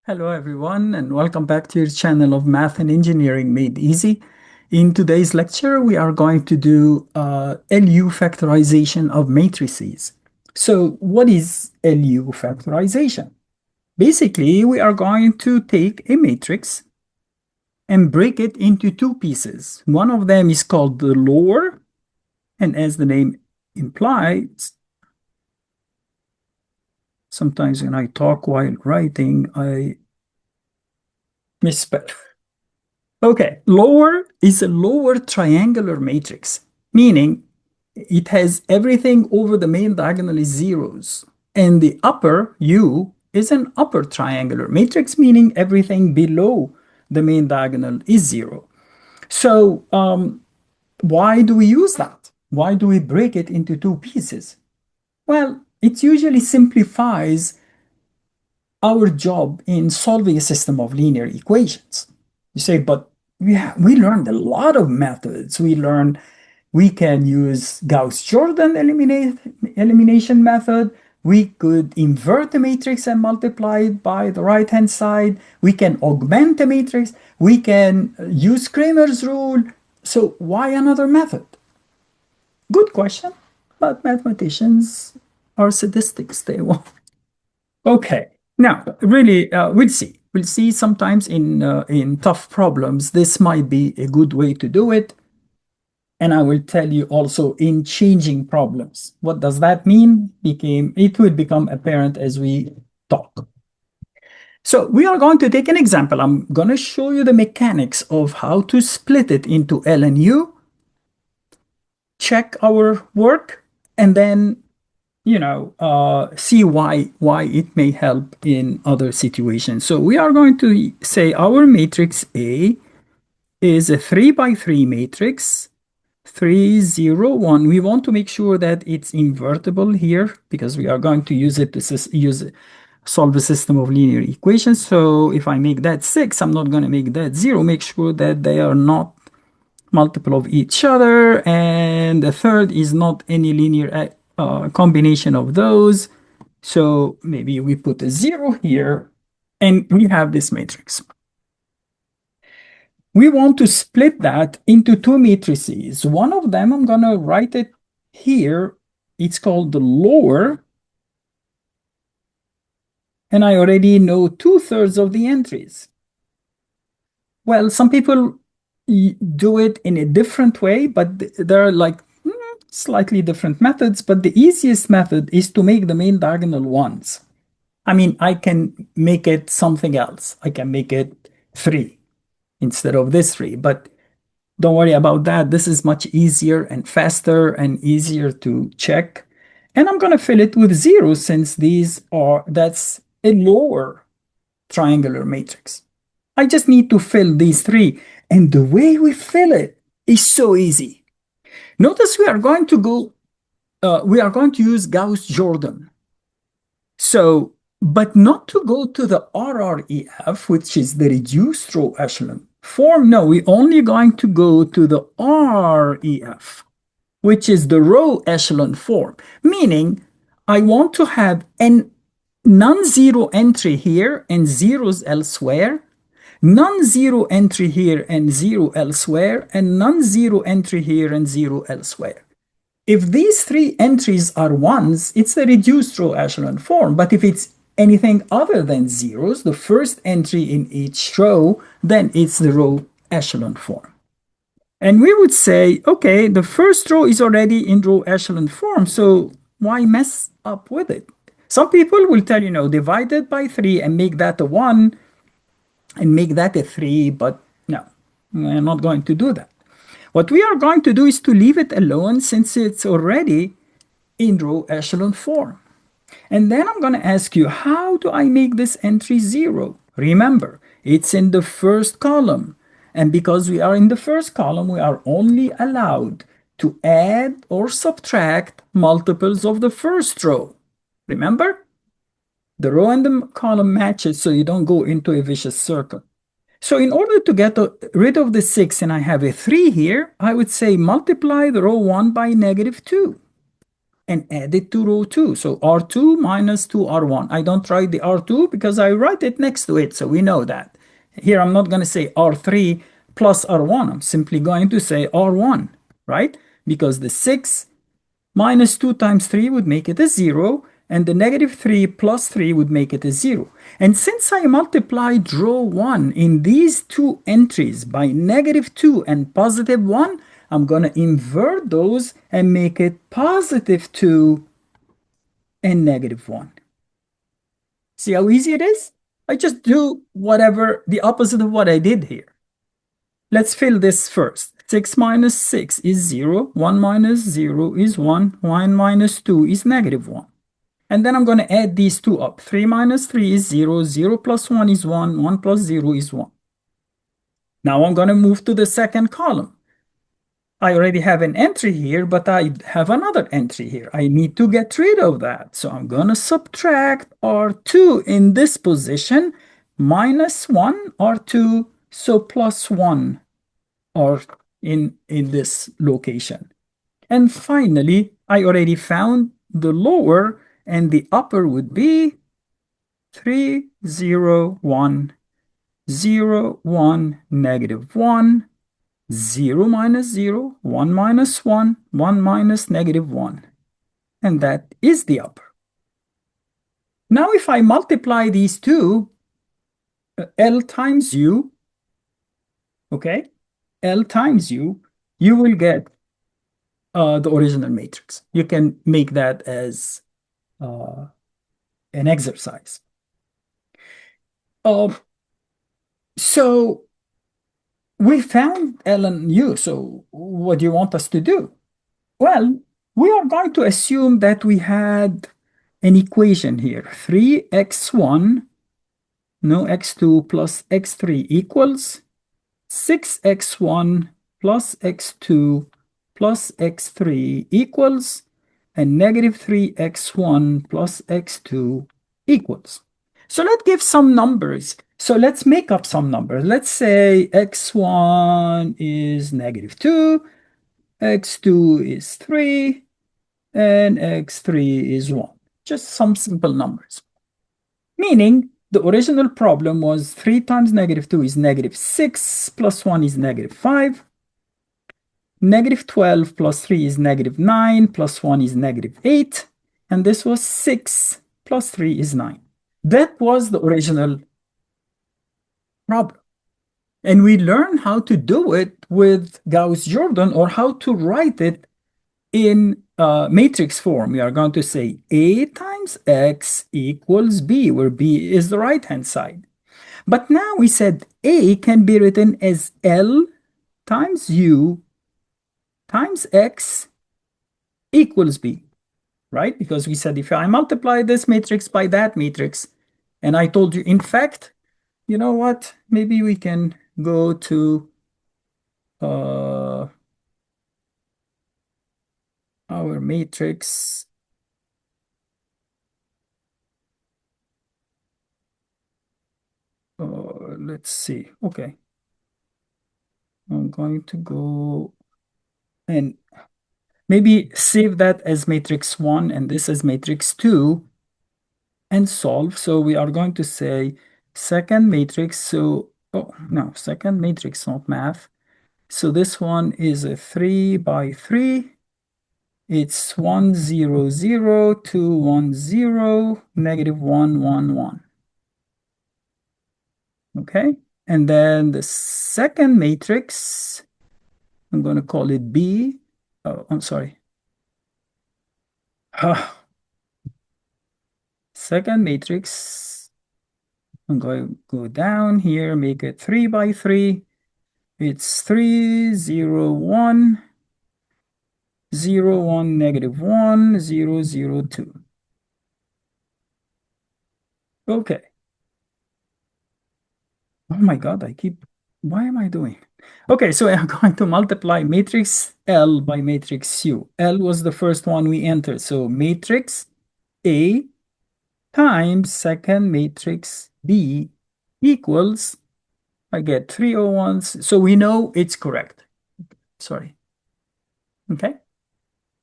Hello, everyone, and welcome back to your channel of Math and Engineering Made Easy. In today's lecture, we are going to do LU factorization of matrices. So what is LU factorization? Basically, we are going to take a matrix and break it into two pieces. One of them is called the lower, and as the name implies, sometimes when I talk while writing, I misspell. Okay, lower is a lower triangular matrix, meaning it has everything over the main diagonal is zeros. And the upper U is an upper triangular matrix, meaning everything below the main diagonal is zero. So why do we use that? Why do we break it into two pieces? Well, it usually simplifies our job in solving a system of linear equations. You say, but we learned a lot of methods. We can use Gauss-Jordan elimination method. We could invert the matrix and multiply it by the right-hand side. We can augment the matrix. We can use Cramer's rule. So why another method? Good question, but mathematicians are sadists. They want. Okay. Now, really, we'll see. We'll see sometimes in tough problems, this might be a good way to do it. And I will tell you also in changing problems. What does that mean? It will become apparent as we talk. So we are going to take an example. I'm going to show you the mechanics of how to split it into L and U, check our work, and then see why it may help in other situations. So we are going to say our matrix A is a 3 by 3 matrix, 3, 0, 1. We want to make sure that it's invertible here because we are going to use it to solve a system of linear equations. So if I make that 6, I'm not going to make that 0. Make sure that they are not multiple of each other, and the third is not any linear combination of those. So maybe we put a 0 here, and we have this matrix. We want to split that into two matrices. One of them, I'm going to write it here. It's called the lower, and I already know 2/3 of the entries. Well, some people do it in a different way, but there are like slightly different methods, but the easiest method is to make the main diagonal ones. I mean, I can make it something else. I can make it 3 instead of this 3, but don't worry about that. This is much easier and faster and easier to check. And I'm going to fill it with 0 since that's a lower triangular matrix. I just need to fill these 3. And the way we fill it is so easy. Notice we are going to use Gauss-Jordan. So, but not to go to the RREF, which is the reduced row echelon form. No, we're only going to go to the REF, which is the row echelon form, meaning I want to have a non-zero entry here and zeros elsewhere, non-zero entry here and 0 elsewhere, and non-zero entry here and 0 elsewhere. If these 3 entries are ones, it's the reduced row echelon form. But if it's anything other than zeros, the first entry in each row, then it's the row echelon form. And we would say, okay, the first row is already in row echelon form, so why mess up with it? Some people will tell you, divide it by 3 and make that a 1 and make that a 3, but no, we're not going to do that. What we are going to do is to leave it alone since it's already in row echelon form. And then I'm going to ask you, how do I make this entry 0? Remember, it's in the first column. And because we are in the first column, we are only allowed to add or subtract multiples of the first row. Remember? The row and the column matches so you don't go into a vicious circle. So in order to get rid of the 6 and I have a 3 here, I would say multiply the row 1 by -2. and add it to row 2. So R2 minus 2R1. I don't write the R2 because I write it next to it, so we know that. Here I'm not going to say R3 plus R1. I'm simply going to say R1, right? Because the 6 minus 2 times 3 would make it a 0, and the negative 3 plus 3 would make it a 0. And since I multiplied row 1 in these two entries by negative 2 and positive 1, I'm going to invert those and make it positive 2 and negative 1. See how easy it is? I just do whatever, the opposite of what I did here. Let's fill this first. 6 minus 6 is 0. 1 minus 0 is 1. 1 minus 2 is negative 1. And then I'm going to add these two up. 3 minus 3 is 0. 0 plus 1 is 1. 1 plus 0 is 1. Now I'm going to move to the second column. I already have an entry here, but I have another entry here. I need to get rid of that. So I'm going to subtract R2 in this position, minus 1 R2, so plus 1 R in this location. And finally, I already found the lower, and the upper would be 3, 0, 1, 0, 1, negative 1, 0 minus 0, 1 minus 1, 1 minus negative 1. And that is the upper. Now if I multiply these two, L times U, okay, L times U, you will get the original matrix. You can make that as an exercise. So we found L and U, so what do you want us to do? Well, we are going to assume that we had an equation here, 3x1, no x2 plus x3 equals 6x1 plus x2 plus x3 equals, and negative 3x1 plus x2 equals. So let's give some numbers. So let's make up some numbers. Let's say x1 is negative 2, x2 is 3, and x3 is 1. Just some simple numbers. Meaning the original problem was 3 times negative 2 is negative 6, plus 1 is negative 5. Negative 12 plus 3 is negative 9, plus 1 is negative 8. And this was 6 plus 3 is 9. That was the original problem. And we learned how to do it with Gauss-Jordan, or how to write it in matrix form. We are going to say A times X equals B, where B is the right-hand side. But now we said A can be written as L times U times X equals B, right? Because we said if I multiply this matrix by that matrix, and I told you, in fact, you know what? Maybe we can go to our matrix. Let's see. Okay. I'm going to go and maybe save that as matrix 1 and this as matrix 2 and solve. So we are going to say second matrix. So, oh, no, second matrix, not math. So this one is a 3 by 3. It's 1, 0, 0, 2, 1, 0, negative 1, 1, 1. Okay. And then the second matrix, I'm going to call it B. Oh, I'm sorry. Second matrix, I'm going to go down here, make it 3 by 3. It's 3, 0, 1, 0, 1, negative 1, 0, 0, 2. Okay. Oh my God, why am I doing? Okay, so I'm going to multiply matrix L by matrix U. L was the first one we entered. So matrix A times second matrix B equals, I get 301s. So we know it's correct. Sorry. Okay.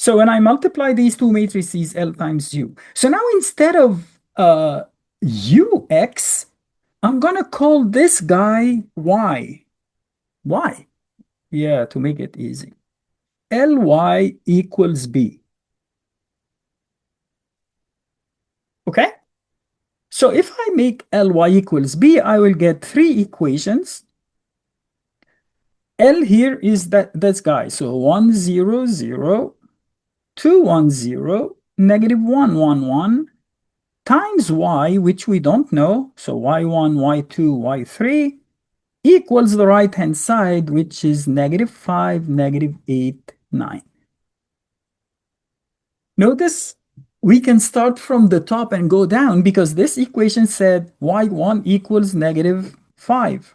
So when I multiply these two matrices, L times U. So now instead of UX, I'm going to call this guy Y. Y. Yeah, to make it easy. Ly equals B. Okay? So if I make Ly equals B, I will get three equations. L here is this guy. So 1, 0, 0, 2, 1, 0, negative 1, 1, 1, times y, which we don't know. So y1, y2, y3 equals the right-hand side, which is negative 5, negative 8, 9. Notice we can start from the top and go down because this equation said y1 equals negative 5.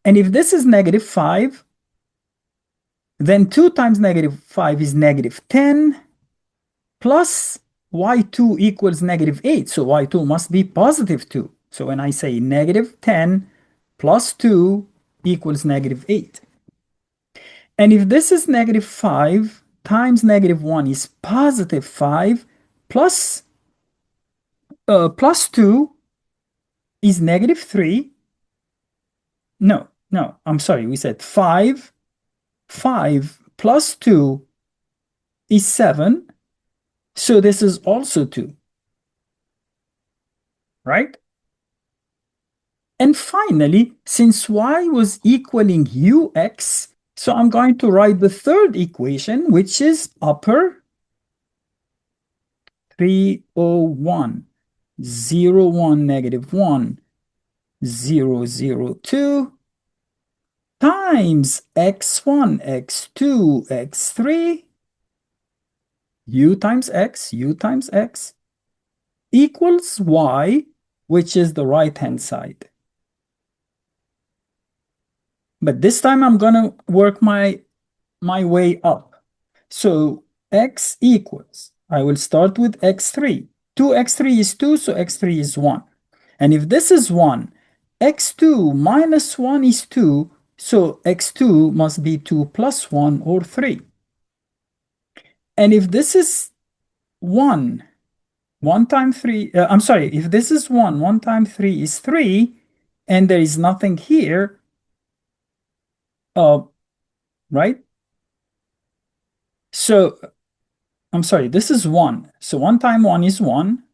And if this is negative 5, then 2 times negative 5 is negative 10 plus y2 equals negative 8. So y2 must be positive 2. So when I say negative 10 plus 2 equals negative 8. And if this is negative 5 times negative 1 is positive 5 plus, plus 2 is negative 3. No, no, I'm sorry. We said 5. 5 plus 2 is 7. So this is also 2, right? And finally, since y was equaling ux, so I'm going to write the third equation, which is upper 301, 0, 1, negative 1, 0, 0, 2, times x1, x2, x3, u times x, equals y, which is the right-hand side. But this time I'm going to work my way up. So x equals, I will start with x3. 2x3 is 2, so x3 is 1. And if this is 1, x2 minus 1 is 2, so x2 must be 2 plus 1 or 3. And if this is 1, 1 times 3, I'm sorry, if this is 1, 1 times 3 is 3, and there is nothing here, right? So, I'm sorry, this is 1. So 1 times 1 is 1.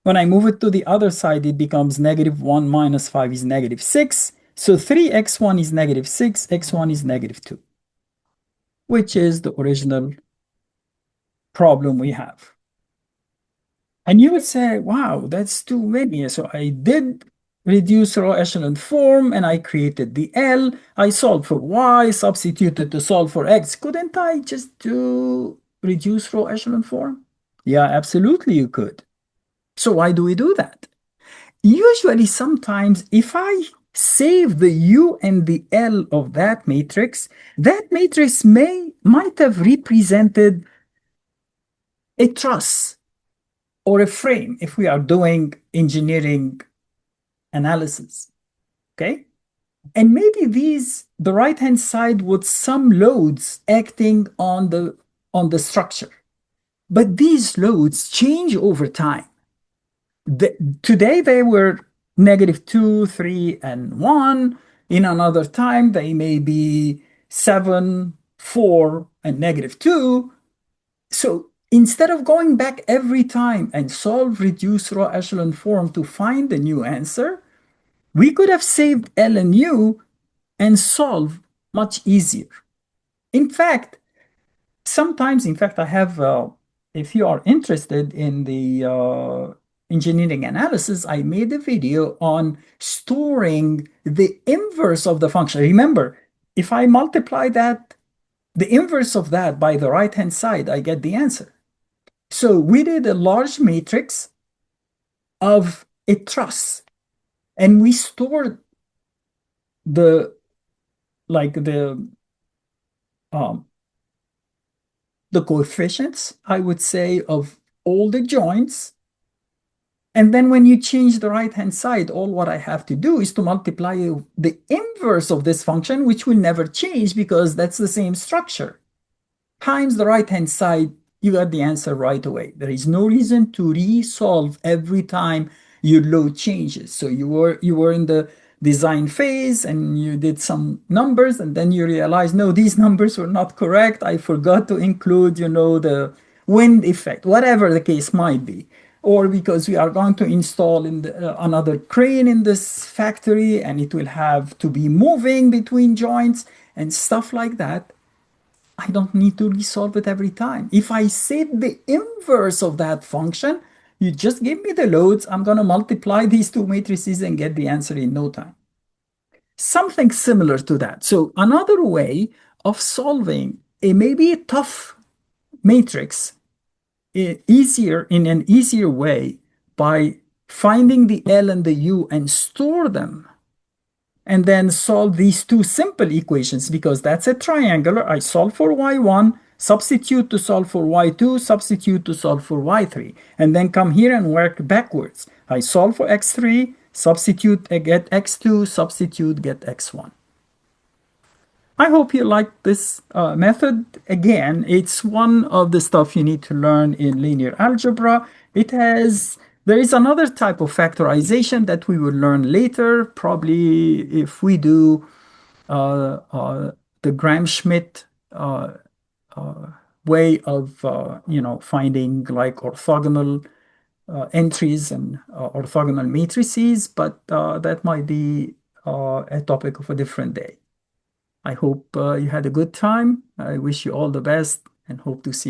When I move it to the other side, it becomes negative 1 minus 5 is negative 6. So 3x1 is negative 6, x1 is negative 2, which is the original problem we have. And you would say, wow, that's too many. So I did reduce row echelon form and I created the L. I solved for Y, substituted to solve for X. Couldn't I just do reduce row echelon form? Yeah, absolutely you could. So why do we do that? Usually, sometimes if I save the U and the L of that matrix might have represented a truss or a frame if we are doing engineering analysis, okay? And maybe the right-hand side with some loads acting on the structure. But these loads change over time. Today they were negative 2, 3, and 1. In another time, they may be 7, 4, and negative 2. So instead of going back every time and solve reduced row echelon form to find the new answer, we could have saved L and U and solve much easier. In fact, sometimes, in fact, I have, if you are interested in the engineering analysis, I made a video on storing the inverse of the function. Remember, if I multiply that, the inverse of that by the right-hand side, I get the answer. So we did a large matrix of a truss, and we stored the like um, the coefficients, I would say, of all the joints And then when you change the right-hand side, all what I have to do is to multiply the inverse of this function, which will never change because that's the same structure, times the right-hand side. You got the answer right away. There is no reason to resolve every time your load changes. So you were in the design phase and you did some numbers and then you realize, no, these numbers were not correct. I forgot to include, the wind effect, whatever the case might be. Or because we are going to install another crane in this factory and it will have to be moving between joints and stuff like that. I don't need to resolve it every time. If I set the inverse of that function, you just give me the loads, I'm going to multiply these two matrices and get the answer in no time. Something similar to that. So another way of solving a maybe a tough matrix in an easier way by finding the L and the U and store them and then solve these two simple equations because that's a triangular. I solve for y1, substitute to solve for y2, substitute to solve for y3, and then come here and work backwards. I solve for x3, substitute, get x2, substitute, get x1. I hope you like this method. Again, it's one of the stuff you need to learn in linear algebra. There is another type of factorization that we will learn later, probably if we do the Gram-Schmidt way of finding like orthogonal entries and orthogonal matrices, but that might be a topic of a different day. I hope you had a good time. I wish you all the best and hope to see